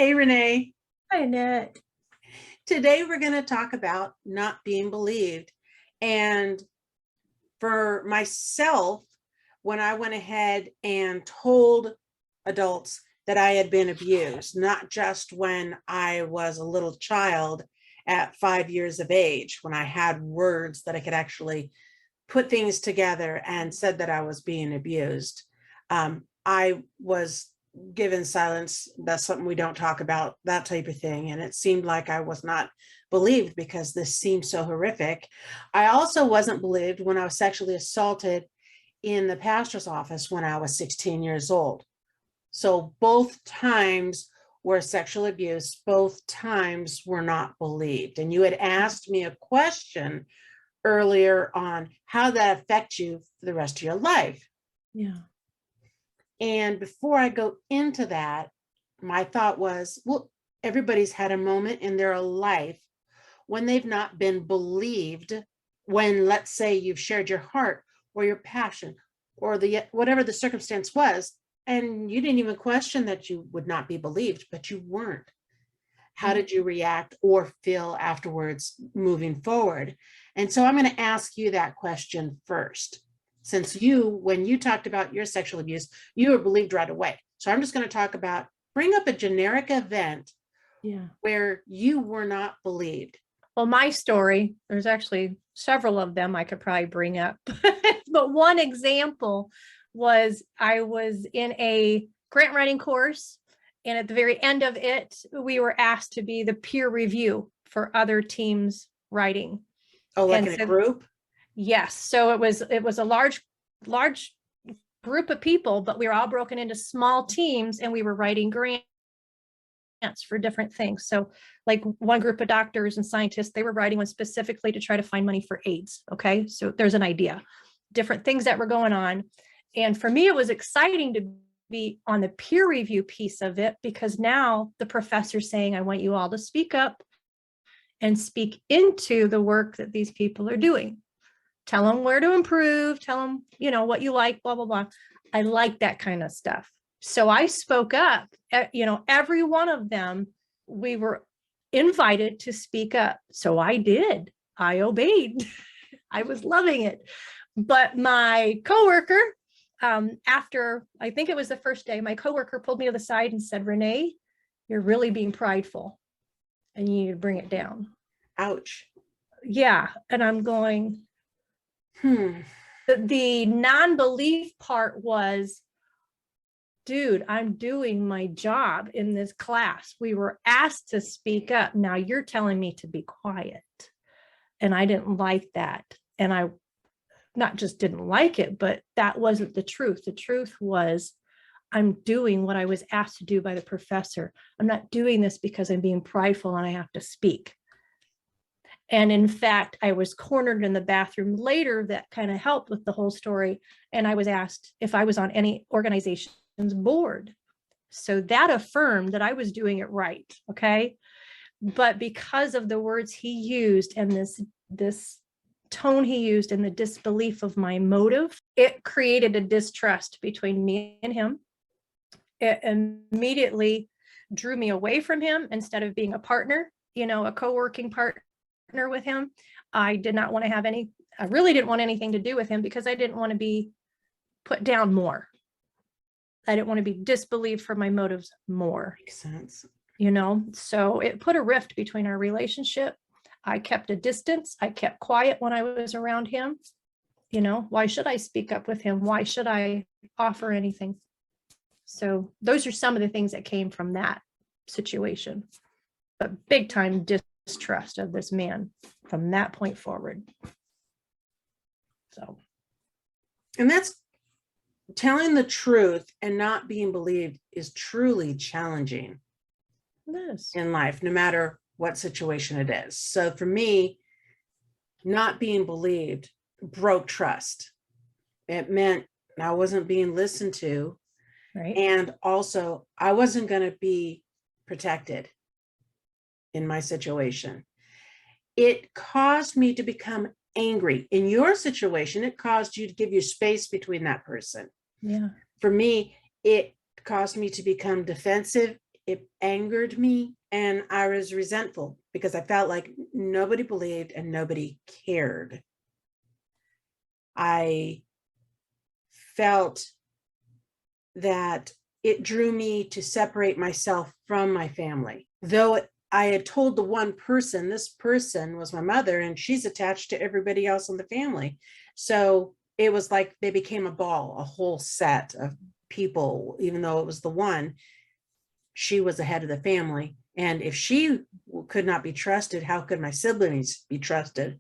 Hey, Renee. Hi, Annette. Today we're going to talk about not being believed. And for myself, when I went ahead and told adults that I had been abused, not just when I was a little child at 5 years of age, when I had words that I could actually put things together and said that I was being abused. I was given silence. That's something we don't talk about, that type of thing. And it seemed like I was not believed because this seemed so horrific. I also wasn't believed when I was sexually assaulted in the pastor's office when I was 16 years old. So both times were sexual abuse, both times were not believed. And you had asked me a question earlier on how that affects you for the rest of your life. Yeah. And before I go into that, my thought was, well, everybody's had a moment in their life when they've not been believed, when, let's say, you've shared your heart or your passion or the whatever the circumstance was, and you didn't even question that you would not be believed, but you weren't. How did you react or feel afterwards moving forward? And so I'm going to ask you that question first. Since when you talked about your sexual abuse, you were believed right away. So I'm just going to bring up a generic event where you were not believed. Well, my story, there's actually several of them I could probably bring up. But one example was I was in a grant writing course. And at the very end of it, we were asked to be the peer review for other teams' writing. Oh, like in a group? Yes. So it was a large group of people, but we were all broken into small teams and we were writing grants for different things. So like one group of doctors and scientists, they were writing one specifically to try to find money for AIDS. Okay. So there's an idea, different things that were going on. And for me, it was exciting to be on the peer review piece of it, because now the professor's saying, I want you all to speak up and speak into the work that these people are doing. Tell them where to improve, tell them, what you like, blah, blah, blah. I like that kind of stuff. So I spoke up, every one of them, we were invited to speak up. So I did, I obeyed. I was loving it. But my coworker, after, I think it was the first day, my coworker pulled me to the side and said, Renee, you're really being prideful and you need to bring it down. Ouch. Yeah. And I'm going, The non-belief part was, dude, I'm doing my job in this class. We were asked to speak up. Now you're telling me to be quiet. And I didn't like that. And I not just didn't like it, but that wasn't the truth. The truth was, I'm doing what I was asked to do by the professor. I'm not doing this because I'm being prideful and I have to speak. And in fact, I was cornered in the bathroom later. That kind of helped with the whole story. And I was asked if I was on any organization's board. So that affirmed that I was doing it right. Okay. But because of the words he used and this tone he used and the disbelief of my motive, it created a distrust between me and him. It immediately drew me away from him instead of being a partner, a co-working partner with him. I did not want to have I really didn't want anything to do with him because I didn't want to be put down more. I didn't want to be disbelieved for my motives more. Makes sense. So it put a rift between our relationship. I kept a distance. I kept quiet when I was around him. Why should I speak up with him? Why should I offer anything? So those are some of the things that came from that situation. But big time distrust of this man from that point forward. So. And that's telling the truth and not being believed is truly challenging in life, no matter what situation it is. So for me, not being believed broke trust. It meant I wasn't being listened to. Right. And also I wasn't going to be protected in my situation. It caused me to become angry. In your situation, it caused you to give you space between that person. Yeah. For me, it caused me to become defensive it angered me, and I was resentful because I felt like nobody believed and nobody cared. I felt that it drew me to separate myself from my family. Though I had told the one person, this person was my mother, and she's attached to everybody else in the family. So it was like they became a ball, a whole set of people, even though it was the one, she was the head of the family. And if she could not be trusted, how could my siblings be trusted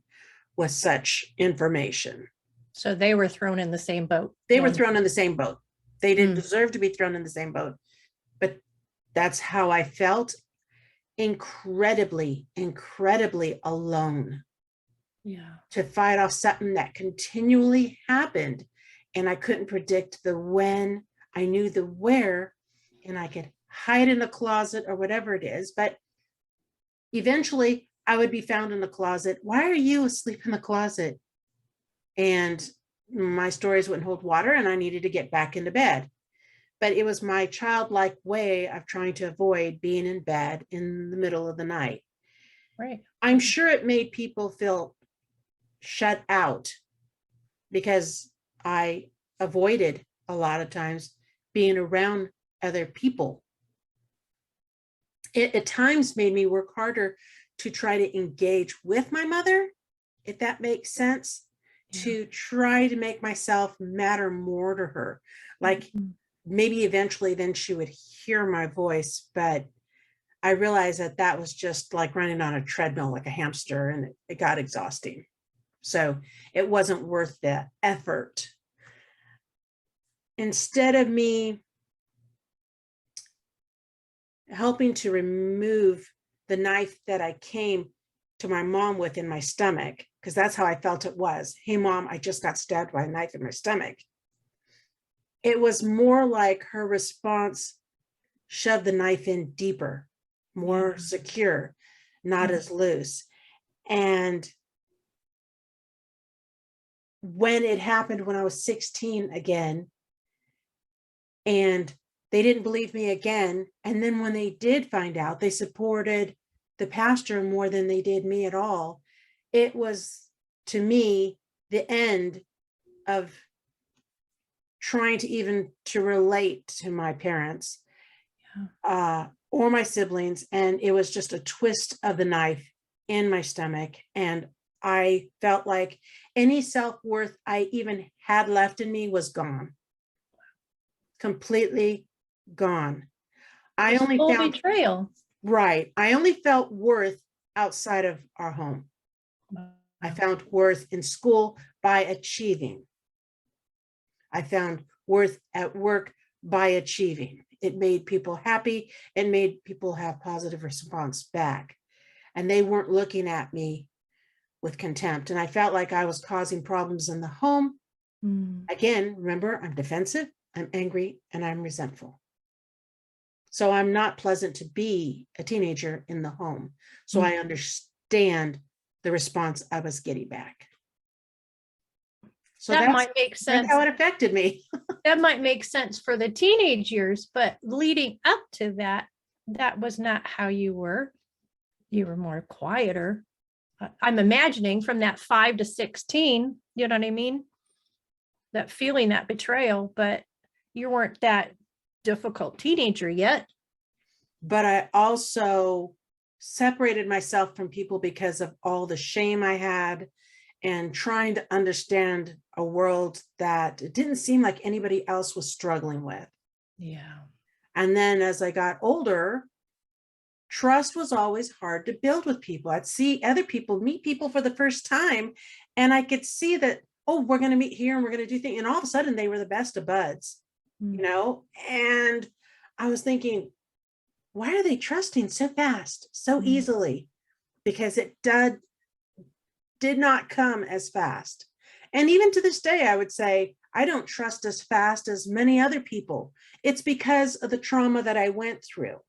with such information? So they were thrown in the same boat. They were thrown in the same boat. They didn't deserve to be thrown in the same boat. But that's how I felt. Incredibly, incredibly alone. Yeah. To fight off something that continually happened. And I couldn't predict the when. I knew the where, and I could hide in a closet or whatever it is. But eventually I would be found in the closet. Why are you asleep in the closet? And my stories wouldn't hold water, and I needed to get back into bed. But it was my childlike way of trying to avoid being in bed in the middle of the night. Right. I'm sure it made people feel shut out because I avoided a lot of times being around other people. It at times made me work harder to try to engage with my mother, if that makes sense, to try to make myself matter more to her. Like maybe eventually then she would hear my voice, but I realized that that was just like running on a treadmill like a hamster, and it got exhausting. So it wasn't worth the effort. Instead of me helping to remove the knife that I came to my mom with in my stomach, because that's how I felt it was. Hey, Mom, I just got stabbed by a knife in my stomach. It was more like her response shoved the knife in deeper, more secure, not as loose. And when it happened when I was 16 again, and they didn't believe me again. And then when they did find out, they supported the pastor more than they did me at all. It was, to me, the end of trying to even to relate to my parents or my siblings. And it was just a twist of the knife in my stomach. And I felt like any self-worth I even had left in me was gone. Completely gone. I only found betrayal. Right. I only felt worth outside of our home. I found worth in school by achieving. I found worth at work by achieving. It made people happy and made people have positive response back. And they weren't looking at me with contempt. And I felt like I was causing problems in the home. Again, remember, I'm defensive, I'm angry, and I'm resentful. So I'm not pleasant to be a teenager in the home. So I understand the response I was getting back. So that might make sense. That's how it affected me. That might make sense for the teenage years, but leading up to that, that was not how you were. You were more quieter. I'm imagining from that 5 to 16, you know what I mean? That feeling, that betrayal, but you weren't that difficult teenager yet. But I also separated myself from people because of all the shame I had and trying to understand a world that it didn't seem like anybody else was struggling with. Yeah. And then as I got older, trust was always hard to build with people. I'd see other people, meet people for the first time, and I could see that, oh, we're going to meet here and we're going to do things. And all of a sudden they were the best of buds, you know? And I was thinking, why are they trusting so fast, so easily? Because it did not come as fast. And even to this day, I would say, I don't trust as fast as many other people. It's because of the trauma that I went through.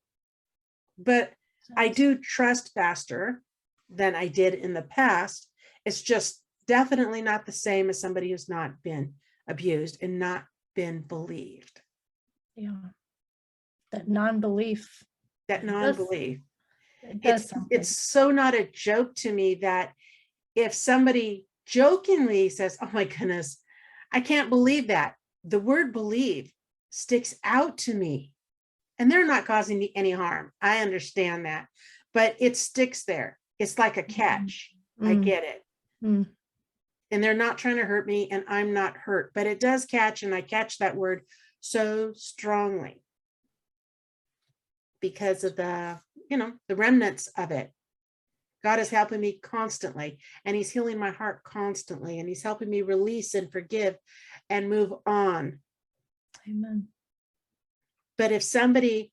But I do trust faster than I did in the past. It's just definitely not the same as somebody who's not been abused and not been believed. Yeah. That non-belief that does- non-belief. It does It's something. so not a joke to me that if somebody jokingly says, oh my goodness, I can't believe that, the word believe sticks out to me. And they're not causing me any harm. I understand that, but it sticks there. It's like a catch. I Mm, get it. mm, And they're not trying to hurt me, and I'm not hurt, but it does catch, and I catch that word so strongly because of the, the remnants of it. God is helping me constantly, and he's healing my heart constantly, and he's helping me release and forgive and move on. Amen. But if somebody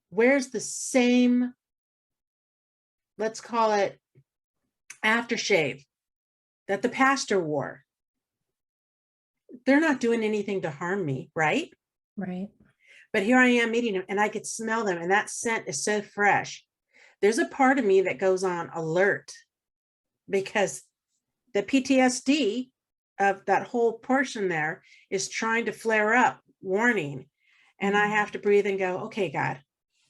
wears the same, let's call it aftershave that the pastor wore, they're not doing anything to harm me, right? Right. But here I am meeting them, and I could smell them, and that scent is so fresh. There's a part of me that goes on alert because the PTSD of that whole portion there is trying to flare up, warning. And I have to breathe and go, okay, God,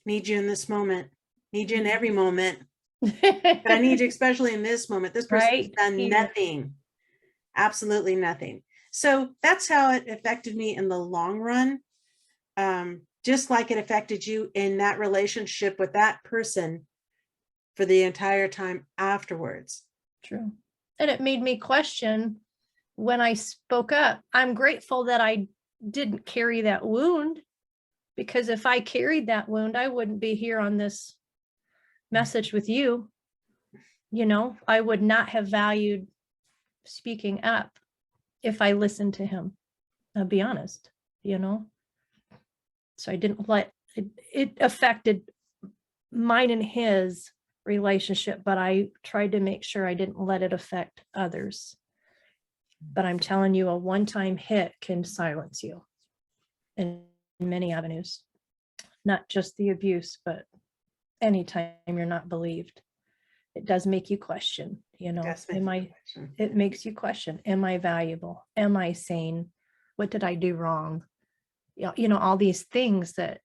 need you in this moment, need you in every moment, but I need you especially in this moment. This person has Right done here. nothing, absolutely nothing. So that's how it affected me in the long run. Just like it affected you in that relationship with that person for the entire time afterwards. True. And it made me question when I spoke up. I'm grateful that I didn't carry that wound, because if I carried that wound, I wouldn't be here on this message with you. I would not have valued speaking up if I listened to him. I'll be honest, So I didn't let it affected mine and his relationship, but I tried to make sure I didn't let it affect others. But I'm telling you, a one-time hit can silence you in many avenues, not just the abuse, but anytime you're not believed. It does make you question, it makes you question, am I valuable? Am I sane? What did I do wrong? All these things that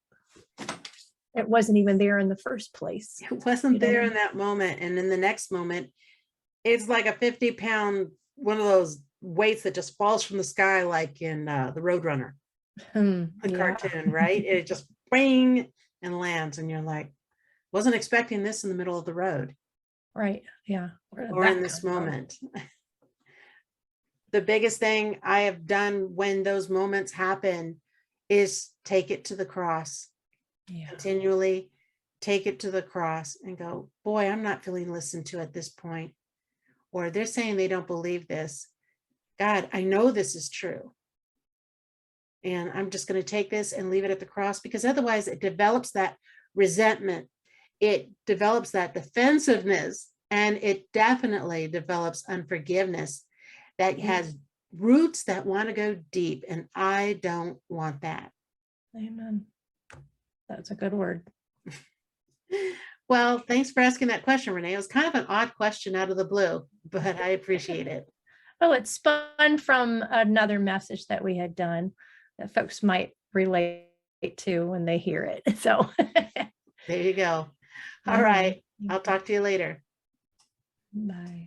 it wasn't even there in the first place. It wasn't there in that moment. And in the next moment, it's like a 50-pound, one of those weights that just falls from the sky, like in the Roadrunner, cartoon, right? It just bang and lands. And you're like, wasn't expecting this in the middle of the road. Right. Yeah. Or in this moment. The biggest thing I have done when those moments happen is take it to the cross. Yeah. Continually take it to the cross and go, boy, I'm not feeling listened to at this point. Or they're saying they don't believe this. God, I know this is true. And I'm just going to take this and leave it at the cross, because otherwise it develops that resentment. It develops that defensiveness, and it definitely develops unforgiveness that has roots that want to go deep. And I don't want that. Amen. That's a good word. Well, thanks for asking that question, Renee. It was kind of an odd question out of the blue, but I appreciate it. Oh, it spun from another message that we had done that folks might relate to when they hear it. So there you go. All right. I'll talk to you later. Bye.